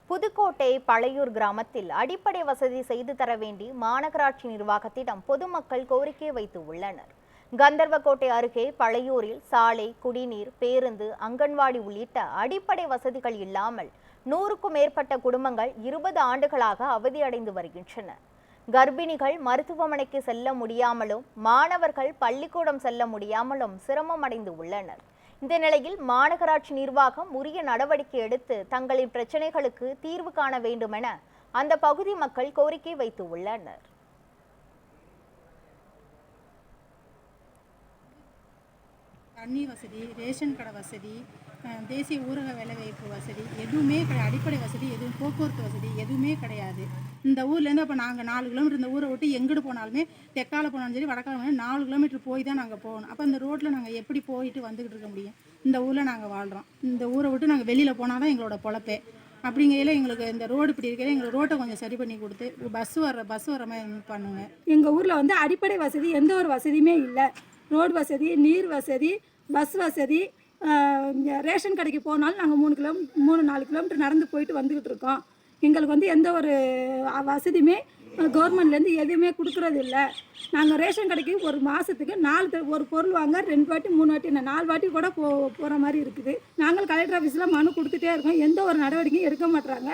புதுக்கோட்டை பழையூர் கிராமத்தில் அடிப்படை வசதி செய்து தர வேண்டி மாநகராட்சி நிர்வாகத்திடம் பொதுமக்கள் கோரிக்கை வைத்து உள்ளனர். கந்தர்வக்கோட்டை அருகே பழையூரில் சாலை, குடிநீர், பேருந்து, அங்கன்வாடி உள்ளிட்ட அடிப்படை வசதிகள் இல்லாமல் 100க்கும் மேற்பட்ட குடும்பங்கள் 20 ஆண்டுகளாக அவதியடைந்து வருகின்றன. கர்ப்பிணிகள் மருத்துவமனைக்கு செல்ல முடியாமலும் மாணவர்கள் பள்ளிக்கூடம் செல்ல முடியாமலும் சிரமம் அடைந்து உள்ளனர். இந்த நிலையில் மாநகராட்சி நிர்வாகம் உரிய நடவடிக்கை எடுத்து தங்களின் பிரச்சனைகளுக்கு தீர்வு காண வேண்டும் என அந்த பகுதி மக்கள் கோரிக்கை வைத்து உள்ளனர். தண்ணி வசதி, ரேஷன் கடை வசதி, தேசிய ஊரக வேலைவாய்ப்பு வசதி எதுவுமே கிடையாது. அடிப்படை வசதி எதுவும், போக்குவரத்து வசதி எதுவுமே கிடையாது. இந்த ஊர்லேருந்து அப்போ நாங்கள் 4 கிலோமீட்டர் இந்த ஊரை விட்டு எங்கிட்டு போனாலுமே, தெற்கால போனாலும் சரி வடக்கால போனாலும் 4 கிலோமீட்டர் போய் தான் நாங்கள் போகணும். அப்போ இந்த ரோட்டில் நாங்கள் எப்படி போயிட்டு வந்துக்கிட்டு இருக்க முடியும்? இந்த ஊரில் நாங்கள் வாழ்கிறோம். இந்த ஊரை விட்டு நாங்கள் வெளியில் போனால் தான் எங்களோட பொழப்பே. அப்படிங்கையில் எங்களுக்கு இந்த ரோடு இப்படி இருக்கையில் எங்களுக்கு ரோட்டை கொஞ்சம் சரி பண்ணி கொடுத்து பஸ் வர மாதிரி பண்ணுங்க. எங்கள் ஊரில் வந்து அடிப்படை வசதி எந்த ஒரு வசதியுமே இல்லை. ரோடு வசதி, நீர் வசதி, பஸ் வசதி, ரேஷன் கடைக்கு போனாலும் நாங்கள் 3-4 கிலோமீட்டர் நடந்து போயிட்டு வந்துக்கிட்டு இருக்கோம். எங்களுக்கு வந்து எந்த ஒரு வசதியுமே கவர்மெண்ட்லேருந்து எதுவுமே கொடுக்குறது இல்லை. நாங்கள் ரேஷன் கடைக்கு ஒரு மாதத்துக்கு ஒரு பொருள் வாங்க 2 வாட்டி 3 வாட்டி 4 வாட்டி கூட போகிற மாதிரி இருக்குது. நாங்கள் கலெக்டர் ஆஃபீஸில் மனு கொடுத்துட்டே இருக்கோம். எந்த ஒரு நடவடிக்கையும் எடுக்க மாட்டுறாங்க.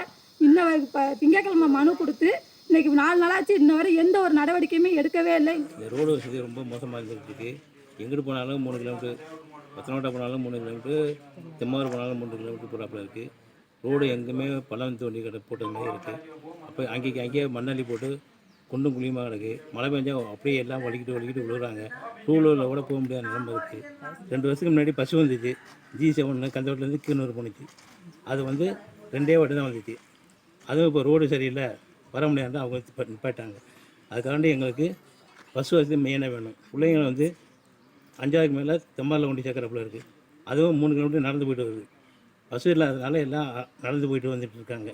இன்னும் இப்போ திங்கட்கிழமை மனு கொடுத்து இன்றைக்கி 4 நாளாச்சு, இன்ன வரை எந்த ஒரு நடவடிக்கையுமே எடுக்கவே இல்லை. இந்த ரோடு வசதி ரொம்ப மோசமாக இருந்துருக்கு. எங்கிட்டு போனாலும் 3 கிலோமீட்டர், பத்தனோட்டை போனாலும் 3 கிலோமீட்டர், தெம்மாறு போனாலும் 3 கிலோமீட்டர் போகிறாப்புல இருக்குது. ரோடு எங்கேயுமே பள்ளம் தோண்டி கடை போட்டது மாதிரி இருக்குது. அப்போ அங்கேயே மண்ணள்ளி போட்டு குண்டும் குழியுமாக கிடக்கு. மழை பெஞ்சால் அப்படியே எல்லாம் வலிக்கிட்டு விழுகிறாங்க. டூலூரில் கூட போக முடியாத நிலம்பு இருக்குது. 2 வருஷத்துக்கு முன்னாடி பஸ் வந்துச்சு, G7 கந்தவட்டிலேருந்து கீழூர் போணுச்சு. அது வந்து 2 வாட்டி தான் வந்துச்சு. அதுவும் இப்போ ரோடு சரியில்லை, வர முடியாது, அவங்க நிப்பாட்டாங்க. அதுக்காண்டி எங்களுக்கு பஸ் வசதி மெயினாக வேணும். பிள்ளைங்களை வந்து 5ஆவதுக்கு மேலே தெம்மாரில் கொண்டு சேர்க்குறப்பில் இருக்குது. அதுவும் 3 கிலோமீட்டர் நடந்து போயிட்டு வருது. பஸ் இல்லாததுனால எல்லாம் நடந்து போயிட்டு வந்துட்டு இருக்காங்க.